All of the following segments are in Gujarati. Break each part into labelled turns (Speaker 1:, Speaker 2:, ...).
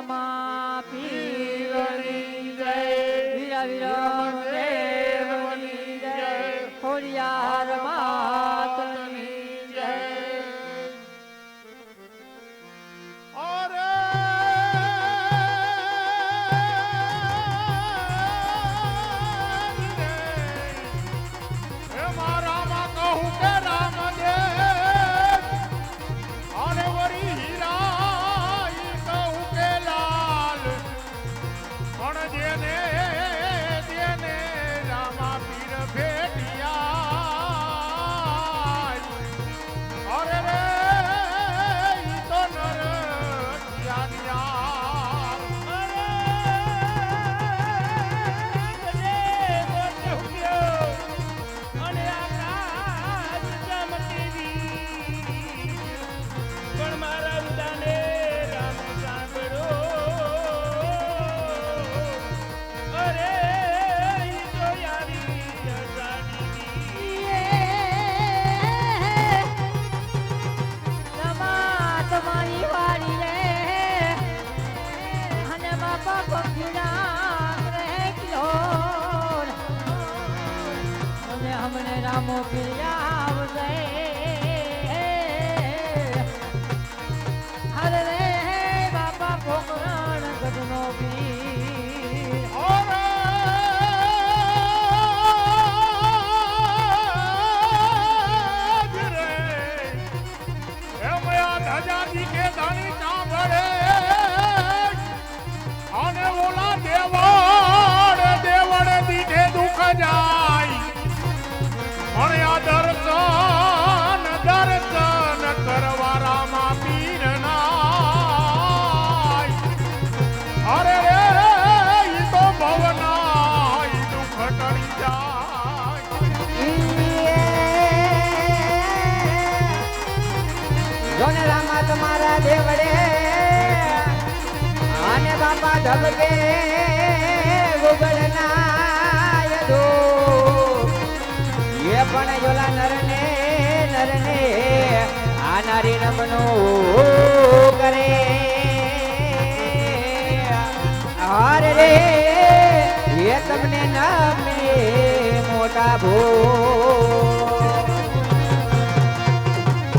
Speaker 1: રામા પીરની જય વીરા વીરા દેવની જય ખોડિયાર માતની જય રામો પિયાવ રે હરે રે બાપા પોકરણ ગઢનો વીર
Speaker 2: ધજાજી કે ધાણી સાંભળે અને ઓલા દેવડ દીધે દુઃખ જાય પણ આ દર્શન કરવા રામા પીર નાય અરે રે ઈ તો ભવના ઈ દુઃખ ટળી જાય
Speaker 1: જોને રામા તમારા દેવડે આને બાપા ધબકે ગુગળના યદો એ પણ જોલા નરને આ નારી નમનો કરે હારે રે એ તમને નમે મોટા ભો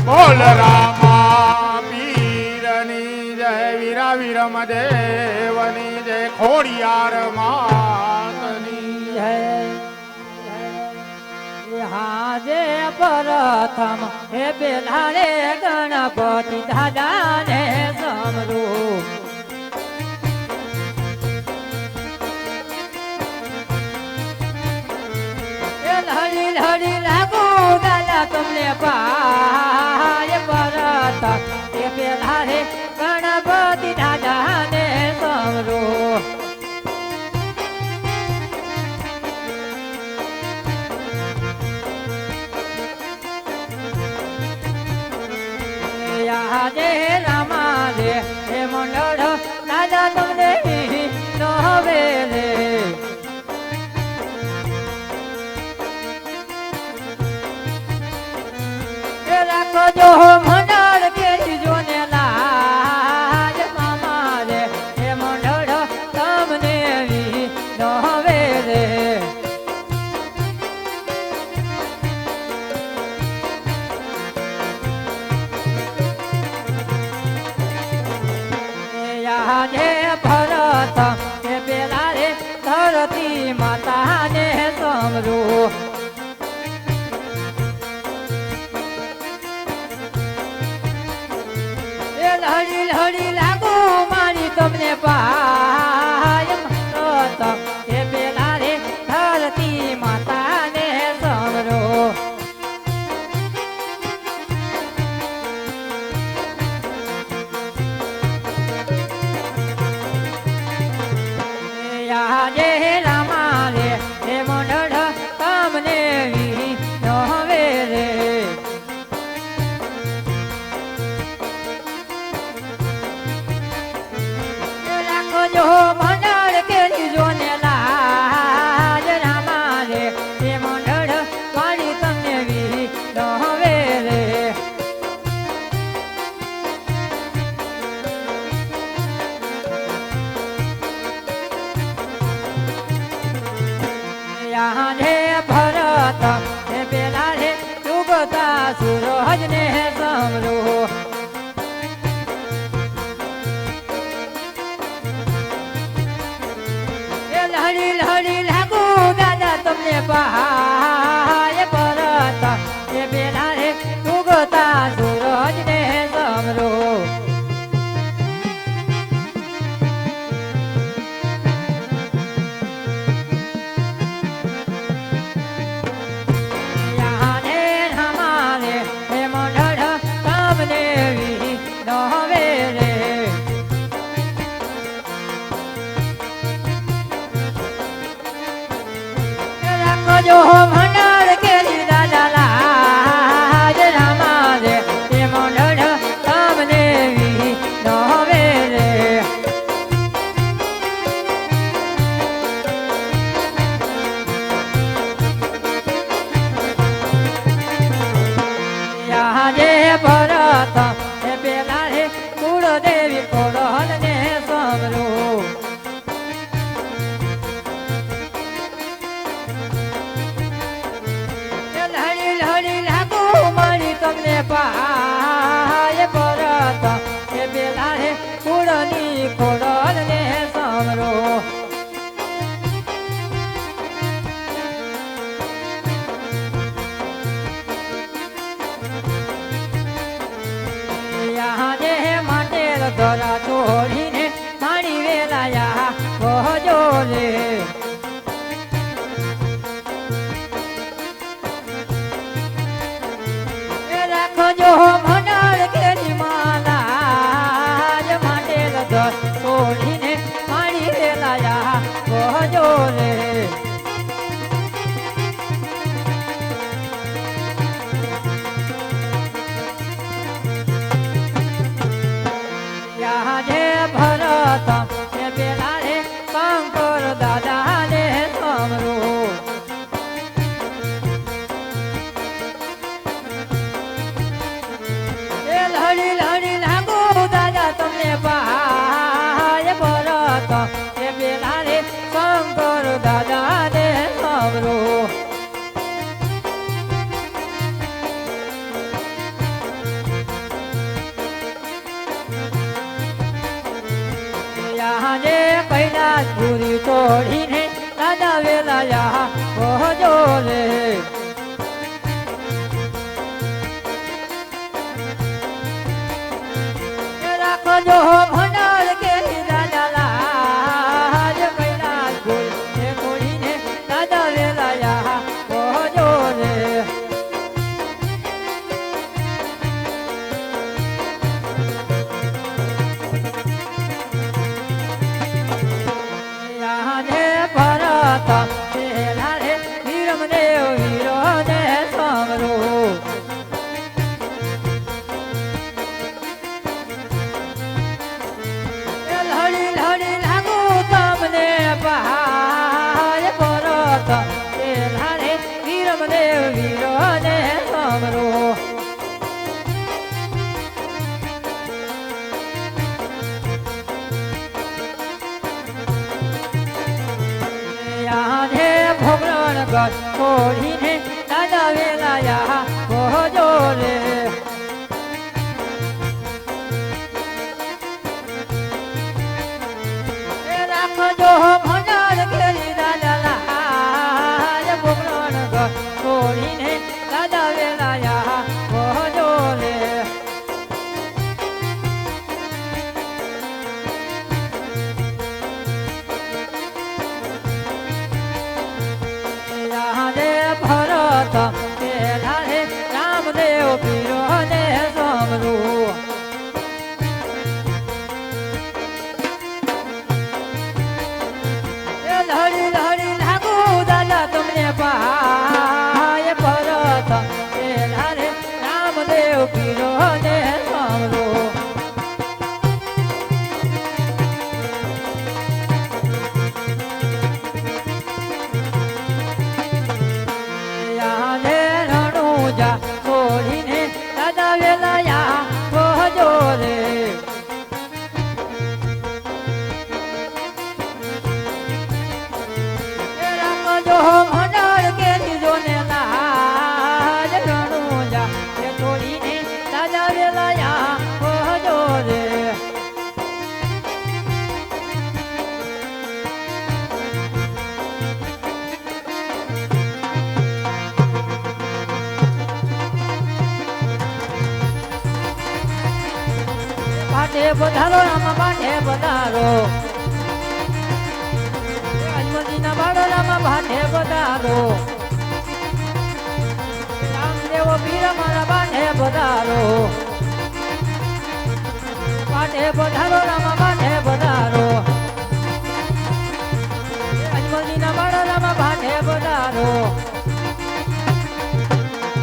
Speaker 2: બોલ રામા પીરની જય વીરા વીરમ દેવની જય ખોડિયાર માતની જય
Speaker 1: હાજે પ્રથમ હે પેલા રે ગણપતિ દાદા ને સમરો લડી લડી લાગો દાદા તમને પાય પ્રથમ હે પેલા રે ગણપતિ દાદા ને સમરો આજે રામા રે હે મંડળ દાદા તમને નવે રે રાખો જો મંડળ કેરી જોને લાજ મામા રે હે મંડળ તમને નવે રે આજે ભરત એ પેલા રે ધરતી માતા ને સમરો એ લડી લડી લાગો મારી તમને પાય ભરત એ પેલા રે ધરતી માતા ને સમરો આજે રામા રે હે મંડળ તમને નવે રે રાખો જો યા રે ભરત હે પેલા રે ઉગતા સૂરજ ને સમરો એ લહરી લહરી લાગુ દાદા તમને પહાય ભરત હે પેલા રે ઉગતા સૂરજ ને સમરો જો મંડળ કેરી દાદા લાજ રામા રે તે મંડળ તમને નવે રે યાજે ભરત હે પેલા રે કુળદેવી કોળહલ ને સમરો તમને પાય ભરત એ પેલા રે કુળની ખોડલ ને સમરો યા જે mateલ ધરા છોડીને મારી વેલાયા ભજો રે જો મંડળ કેરી માલા જ mateલ ધર છોડીને મારી વેલાયા ભજો રે યાજે ભરત એ પેલા રે કંકર દાદા ને સમરો એ લડી લડી લાગુ દાદા તમને પહાય ભરત એ પેલા રે કંકર દાદા ને સમરો યાજે કૈલાસ પૂરી તોડીને દાદા વેલાયા ભજો રે રાખજો મંડળ કેરી દાદા લાજ કૈલાસ પૂરી તોડીને દાદા વેલાયા ભજો રે યાજે ભરત પેલા રે વીરમદેવ વીરો ને સમરો લડી લડી લાગુ તમને પહાય ભરત પેલા રે વીરમદેવ વીરો ને સમરો યાજે ભોગરણ ગઢ છોડીને દાદા વેલાયા ભજો રે રાખજો મંડળ કેરી દાદા લાજ ભોગરણ ગઢ છોડીને દાદા વેલાયા ભજો રે યાજે ભરત પેલા રે રામદેવ પીરો પાટે પધારો રામ પાટે પધારો અજમલજીના બાળો રામ પાટે પધારો રામદેવ પીર મારા પાટે પધારો પાટે પધારો રામ પાટે પધારો અજમલજીના બાળો રામ પાટે પધારો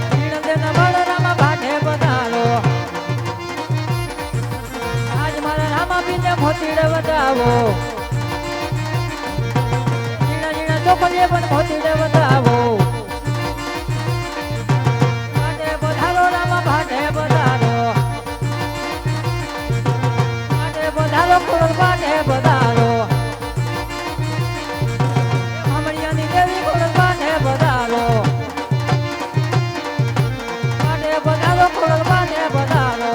Speaker 1: શ્રીનંદના બાળો રામ પાટે પધારો આજ મારા રામા પીને મોતીડે વધાવો ઝીણા ઝીણા ચોપલીએ પણ મોતીડે વધાવો પાટે પધારો રામા પાટે પધારો પાટે પધારો ખોડલ પાટે પધારો હમણિયાની દેવી ખોડલ પાટે પધારો પાટે પધારો ખોડલ પાટે પધારો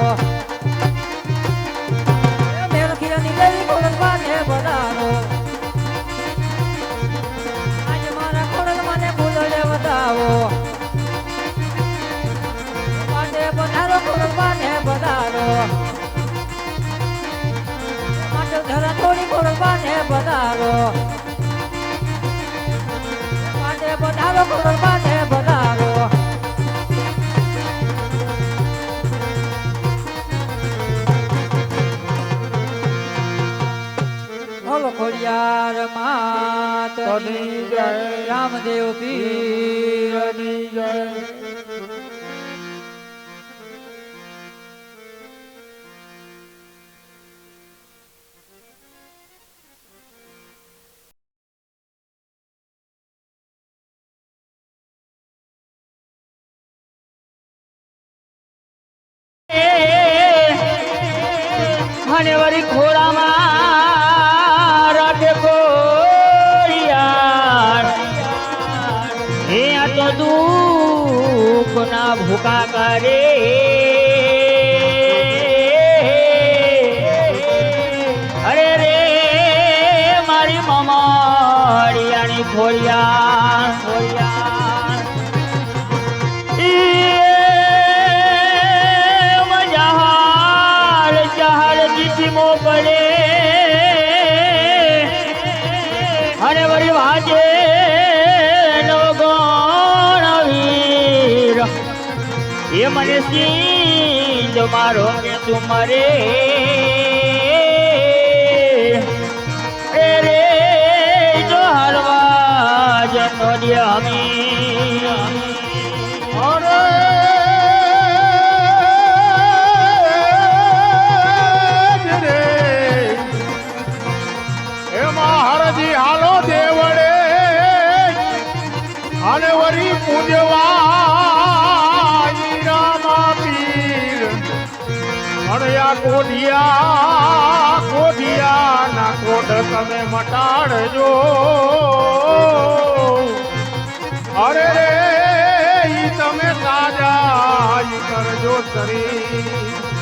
Speaker 1: મેલખીરાની દેવી ખોડલ પાટે પધારો આજે મારા ખોડલ મને ફૂલડે વધાવો પાટે પધારો ખોડલ પાટે પધારો માટલ ધરા થોડી ખોડલ પાટે પધારો પાટે પધારો ખોડલ પાટે પધારો બોલો ખોડિયાર માતની જય રામદેવ પીરની જય
Speaker 3: મને વળી ખોળામાં રાખે કોળિયાર હે આ તો દુઃખના ભૂકા કરે અરે રે મારી મમાડિયાની ખોળિયાર ખોળિયાર મોકલે અને વળી વાજે નો ગણવીર એ મને સિંધ મારો કે તું મરે એ રે જો હલવા જતો હમી
Speaker 2: અરે હરજી હાલો દેવડે અને વરી પૂજવા રામા પીર અણ્યા કોઢિયા ના કોઢ તમે મટાડજો અરે રે ઈ તમે તાજા ઈ કરજો તરી